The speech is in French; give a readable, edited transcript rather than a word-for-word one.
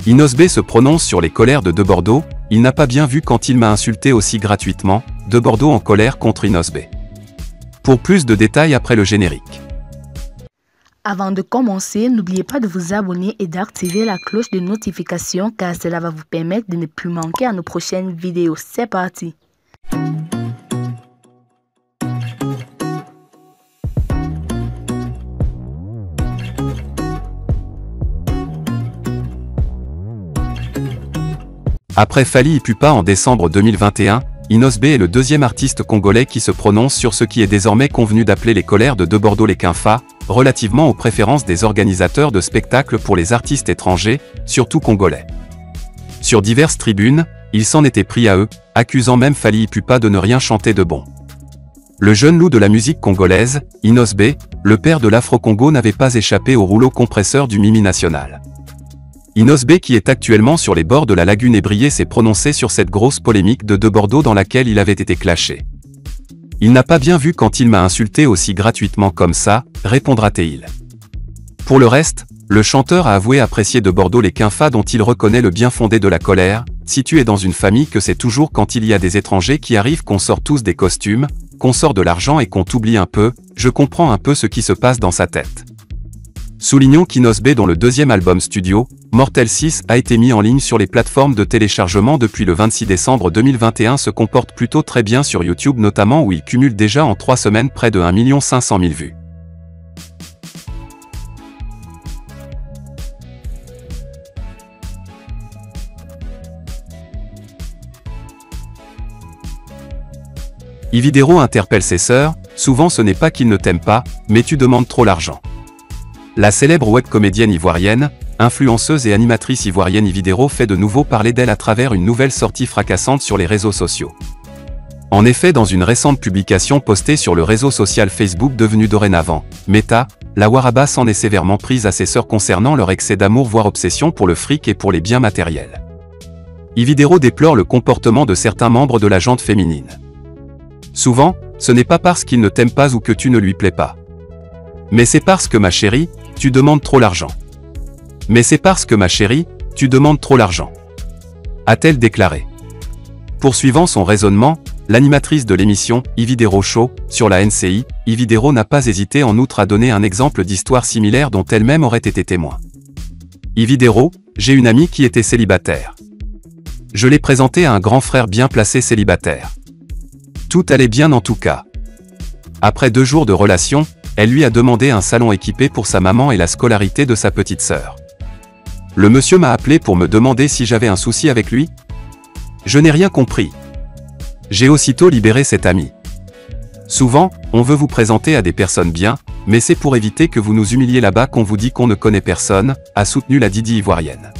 Inosbe se prononce sur les colères de Bordeaux. Il n'a pas bien vu quand il m'a insulté aussi gratuitement. De Bordeaux en colère contre Inosbe. Pour plus de détails après le générique. Avant de commencer, n'oubliez pas de vous abonner et d'activer la cloche de notification car cela va vous permettre de ne plus manquer à nos prochaines vidéos. C'est parti! Après Fally Ipupa en décembre 2021, Inosbe est le deuxième artiste congolais qui se prononce sur ce qui est désormais convenu d'appeler les colères de Bordeaux les Quinfa, relativement aux préférences des organisateurs de spectacles pour les artistes étrangers, surtout congolais. Sur diverses tribunes, il s'en était pris à eux, accusant même Fally Ipupa de ne rien chanter de bon. Le jeune loup de la musique congolaise, Inosbe, le père de l'Afro-Congo, n'avait pas échappé au rouleau compresseur du Mimi national. Inosbe, qui est actuellement sur les bords de la lagune ébriée, s'est prononcé sur cette grosse polémique de Bordeaux dans laquelle il avait été clashé. Il n'a pas bien vu quand il m'a insulté aussi gratuitement comme ça, répondra-t-il. Pour le reste, le chanteur a avoué apprécier de Bordeaux les Quinfa dont il reconnaît le bien fondé de la colère. Si tu es dans une famille que c'est toujours quand il y a des étrangers qui arrivent qu'on sort tous des costumes, qu'on sort de l'argent et qu'on t'oublie un peu, je comprends un peu ce qui se passe dans sa tête. Soulignons qu'Inosbe, dont le deuxième album studio, Mortel 6, a été mis en ligne sur les plateformes de téléchargement depuis le 26 décembre 2021, se comporte plutôt très bien sur YouTube notamment où il cumule déjà en 3 semaines près de 1 500 000 vues. Ividero interpelle ses sœurs, souvent ce n'est pas qu'ils ne t'aiment pas, mais tu demandes trop l'argent. La célèbre webcomédienne ivoirienne, influenceuse et animatrice ivoirienne Ividero fait de nouveau parler d'elle à travers une nouvelle sortie fracassante sur les réseaux sociaux. En effet, dans une récente publication postée sur le réseau social Facebook devenu dorénavant Meta, la Waraba s'en est sévèrement prise à ses sœurs concernant leur excès d'amour voire obsession pour le fric et pour les biens matériels. Ividero déplore le comportement de certains membres de la gente féminine. Souvent, ce n'est pas parce qu'il ne t'aime pas ou que tu ne lui plais pas. Mais c'est parce que ma chérie, tu demandes trop l'argent. Mais c'est parce que ma chérie, tu demandes trop l'argent. A-t-elle déclaré. Poursuivant son raisonnement, l'animatrice de l'émission Ividero Show sur la NCI, Ividero n'a pas hésité en outre à donner un exemple d'histoire similaire dont elle-même aurait été témoin. Ividero, j'ai une amie qui était célibataire. Je l'ai présentée à un grand frère bien placé célibataire. Tout allait bien en tout cas. Après 2 jours de relation, elle lui a demandé un salon équipé pour sa maman et la scolarité de sa petite sœur. Le monsieur m'a appelé pour me demander si j'avais un souci avec lui. Je n'ai rien compris. J'ai aussitôt libéré cet ami. Souvent, on veut vous présenter à des personnes bien, mais c'est pour éviter que vous nous humiliez là-bas qu'on vous dit qu'on ne connaît personne, a soutenu la Didi ivoirienne.